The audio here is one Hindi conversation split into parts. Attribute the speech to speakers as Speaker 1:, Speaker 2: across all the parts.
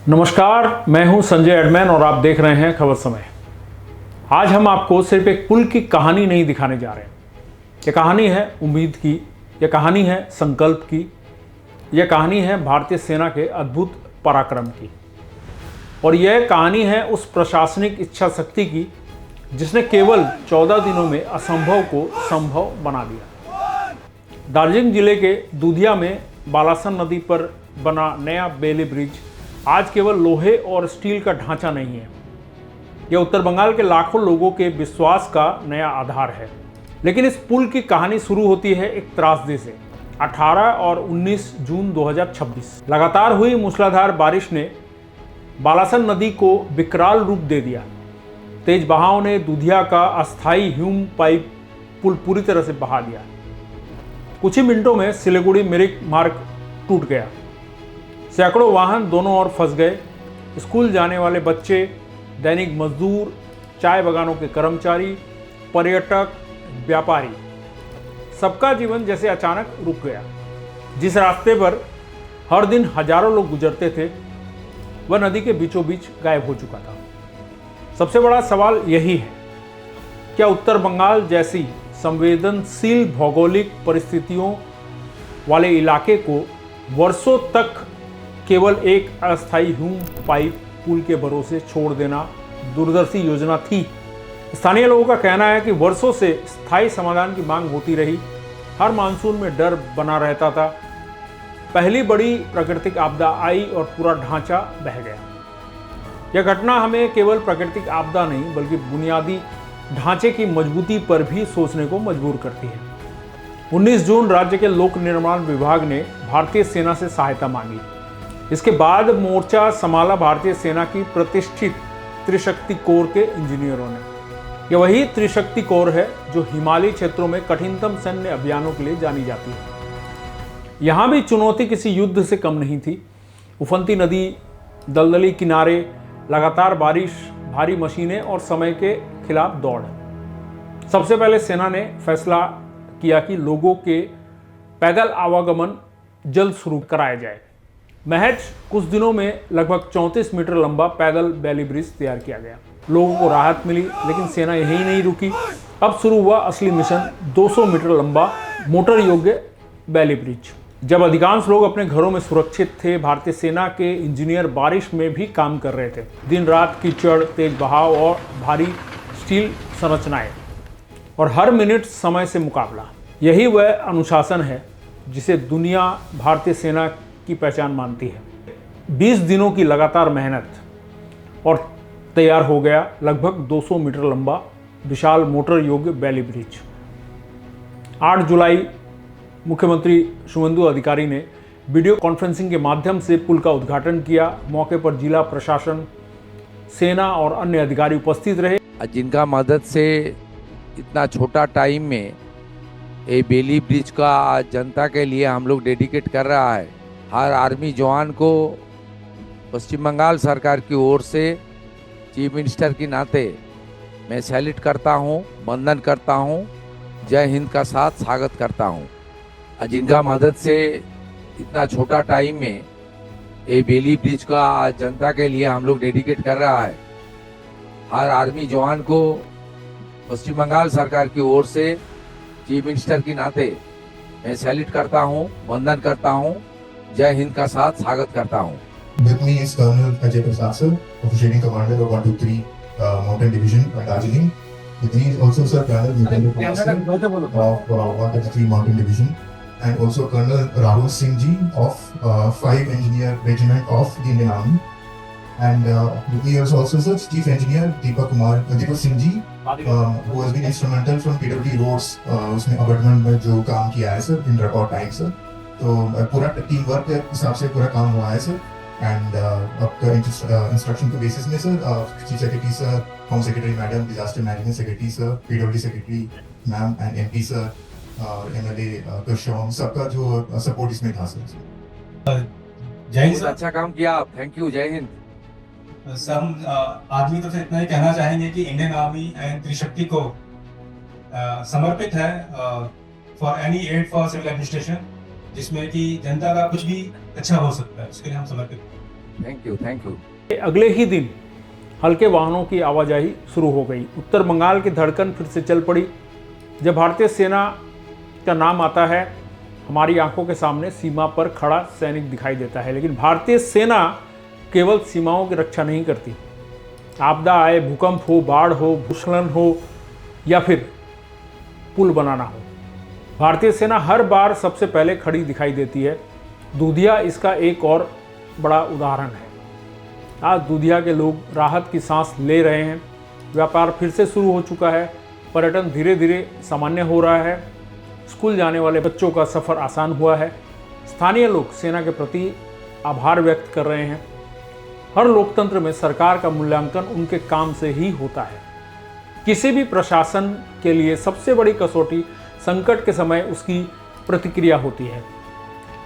Speaker 1: नमस्कार, मैं हूं संजय एडमैन और आप देख रहे हैं खबर समय। आज हम आपको सिर्फ एक पुल की कहानी नहीं दिखाने जा रहे हैं। यह कहानी है उम्मीद की, यह कहानी है संकल्प की, यह कहानी है भारतीय सेना के अद्भुत पराक्रम की, और यह कहानी है उस प्रशासनिक इच्छा शक्ति की जिसने केवल 14 दिनों में असंभव को संभव बना दिया। दार्जिलिंग जिले के दूधिया में बालासन नदी पर बना नया बेली ब्रिज आज केवल लोहे और स्टील का ढांचा नहीं है, यह उत्तर बंगाल के लाखों लोगों के विश्वास का नया आधार है। लेकिन इस पुल की कहानी शुरू होती है एक त्रासदी से। 18 और 19 जून 2026 लगातार हुई मूसलाधार बारिश ने बालासन नदी को विकराल रूप दे दिया। तेज बहाव ने दूधिया का अस्थायी ह्यूम पाइप पुल पूरी तरह से बहा दिया। कुछ ही मिनटों में सिलीगुड़ी मिरिक मार्ग टूट गया। सैकड़ों वाहन दोनों ओर फंस गए। स्कूल जाने वाले बच्चे, दैनिक मजदूर, चाय बागानों के कर्मचारी, पर्यटक, व्यापारी, सबका जीवन जैसे अचानक रुक गया। जिस रास्ते पर हर दिन हजारों लोग गुजरते थे वह नदी के बीचों बीच गायब हो चुका था। सबसे बड़ा सवाल यही है, क्या उत्तर बंगाल जैसी संवेदनशील भौगोलिक परिस्थितियों वाले इलाके को वर्षों तक केवल एक अस्थायी ह्यूम पाइप पुल के भरोसे छोड़ देना दूरदर्शी योजना थी? स्थानीय लोगों का कहना है कि वर्षों से स्थायी समाधान की मांग होती रही। हर मानसून में डर बना रहता था, पहली बड़ी प्राकृतिक आपदा आई और पूरा ढांचा बह गया। यह घटना हमें केवल प्राकृतिक आपदा नहीं बल्कि बुनियादी ढांचे की मजबूती पर भी सोचने को मजबूर करती है। 19 जून राज्य के लोक निर्माण विभाग ने भारतीय सेना से सहायता मांगी। इसके बाद मोर्चा संभाला भारतीय सेना की प्रतिष्ठित त्रिशक्ति कोर के इंजीनियरों ने। यह वही त्रिशक्ति कोर है जो हिमालयी क्षेत्रों में कठिनतम सैन्य अभियानों के लिए जानी जाती है। यहाँ भी चुनौती किसी युद्ध से कम नहीं थी। उफनती नदी, दलदली किनारे, लगातार बारिश, भारी मशीनें और समय के खिलाफ दौड़। सबसे पहले सेना ने फैसला किया कि लोगों के पैदल आवागमन जल्द शुरू कराया जाए। महज कुछ दिनों में लगभग 34 मीटर लंबा पैदल बैली ब्रिज तैयार किया गया। लोगों को राहत मिली, लेकिन सेना यहीं नहीं रुकी। अब शुरू हुआ असली मिशन, 200 मीटर लंबा मोटर योग्य बैली ब्रिज। जब अधिकांश लोग अपने घरों में सुरक्षित थे, भारतीय सेना के इंजीनियर बारिश में भी काम कर रहे थे। दिन रात कीचड़, तेज बहाव और भारी स्टील संरचनाएं, और हर मिनट समय से मुकाबला। यही वह अनुशासन है जिसे दुनिया भारतीय सेना की पहचान मानती है। 20 दिनों की लगातार मेहनत और तैयार हो गया लगभग 200 मीटर लंबा विशाल मोटर योग्य बैली ब्रिज। 8 जुलाई मुख्यमंत्री शुभेंदु अधिकारी ने वीडियो कॉन्फ्रेंसिंग के माध्यम से पुल का उद्घाटन किया। मौके पर जिला प्रशासन, सेना और अन्य अधिकारी उपस्थित रहे,
Speaker 2: जिनका मदद से इतना छोटा टाइम में ये बेली ब्रिज का जनता के लिए हम लोग डेडिकेट कर रहा है। हर आर्मी जवान को पश्चिम बंगाल सरकार की ओर से चीफ मिनिस्टर के नाते मैं सैल्यूट करता हूं, वंदन करता हूं, जय हिंद का साथ स्वागत करता हूं। जिनका मदद से इतना छोटा टाइम में ये बेली ब्रिज का जनता के लिए हम लोग डेडिकेट कर रहा है। हर आर्मी जवान को पश्चिम बंगाल सरकार की ओर से चीफ मिनिस्टर के नाते मैं सैल्यूट करता हूं, वंदन करता हूं, जय हिंद का साथ स्वागत करता हूं।
Speaker 3: With me is Colonel Ajay Prasad sir, officiating commander of 123 Mountain Division at Darjeeling. With me is also sir Colonel Vipendra Kumar Singh of 123 Mountain Division, and also Colonel Rahul Singh ji of 5 Engineer Regiment of the Indian Army. And with me is also sir Chief Engineer Deepak Singh ji, who has been instrumental from PWD roads उसमें abutment में जो काम किया है sir in record time sir. तो पूरा टीम वर्क के हिसाब से पूरा काम हुआ है सर। एंड आपका इंस्ट्रक्शन के बेसिस में sir chief secretary sir, home secretary madam, disaster management secretary sir, PWD secretary ma'am and MP sir, MLA Krishna, सबका जो सपोर्ट इसमें था सर।
Speaker 2: जय हिंद। अच्छा काम किया आप, थैंक यू, जय हिंद।
Speaker 4: सर हम आदमी तो इतना ही कहना चाहेंगे कि इंडियन आर्मी एंड त्रिशक्ति को समर्पित है for any aid for civil administration, जिसमें कि जनता का कुछ भी अच्छा हो सकता है, उसके लिए हम समर्पित हैं।
Speaker 2: Thank you.
Speaker 1: अगले ही दिन हल्के वाहनों की आवाजाही शुरू हो गई। उत्तर बंगाल की धड़कन फिर से चल पड़ी। जब भारतीय सेना का नाम आता है, हमारी आंखों के सामने सीमा पर खड़ा सैनिक दिखाई देता है। लेकिन भारतीय सेना केवल सीमाओं की रक्षा नहीं करती। आपदा आए, भूकंप हो, बाढ़ हो, भूस्खलन हो या फिर पुल बनाना हो, भारतीय सेना हर बार सबसे पहले खड़ी दिखाई देती है। दूधिया इसका एक और बड़ा उदाहरण है। आज दूधिया के लोग राहत की सांस ले रहे हैं। व्यापार फिर से शुरू हो चुका है। पर्यटन धीरे धीरे सामान्य हो रहा है। स्कूल जाने वाले बच्चों का सफ़र आसान हुआ है। स्थानीय लोग सेना के प्रति आभार व्यक्त कर रहे हैं। हर लोकतंत्र में सरकार का मूल्यांकन उनके काम से ही होता है। किसी भी प्रशासन के लिए सबसे बड़ी कसौटी संकट के समय उसकी प्रतिक्रिया होती है।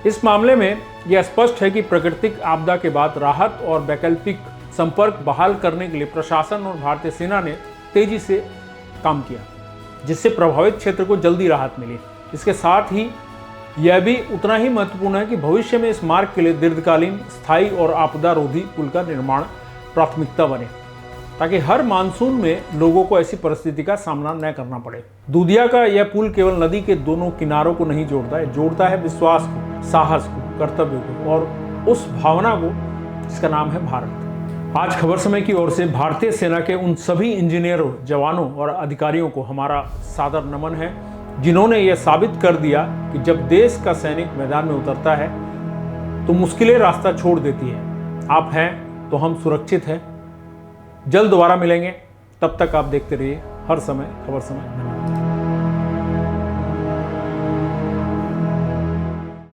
Speaker 1: इस मामले में यह स्पष्ट है कि प्राकृतिक आपदा के बाद राहत और वैकल्पिक संपर्क बहाल करने के लिए प्रशासन और भारतीय सेना ने तेजी से काम किया, जिससे प्रभावित क्षेत्र को जल्दी राहत मिली। इसके साथ ही यह भी उतना ही महत्वपूर्ण है कि भविष्य में इस मार्ग के लिए दीर्घकालीन, स्थायी और आपदा रोधी पुल का निर्माण प्राथमिकता बने, ताकि हर मानसून में लोगों को ऐसी परिस्थिति का सामना न करना पड़े। दूधिया का यह पुल केवल नदी के दोनों किनारों को नहीं जोड़ता है, जोड़ता है विश्वास को, साहस को, कर्तव्य को और उस भावना को जिसका नाम है भारत। आज खबर समय की ओर से भारतीय सेना के उन सभी इंजीनियरों, जवानों और अधिकारियों को हमारा सादर नमन है, जिन्होंने यह साबित कर दिया कि जब देश का सैनिक मैदान में उतरता है तो मुश्किलें रास्ता छोड़ देती है। आप हैं तो हम सुरक्षित हैं। जल्द दोबारा मिलेंगे। तब तक आप देखते रहिए हर समय खबर समय।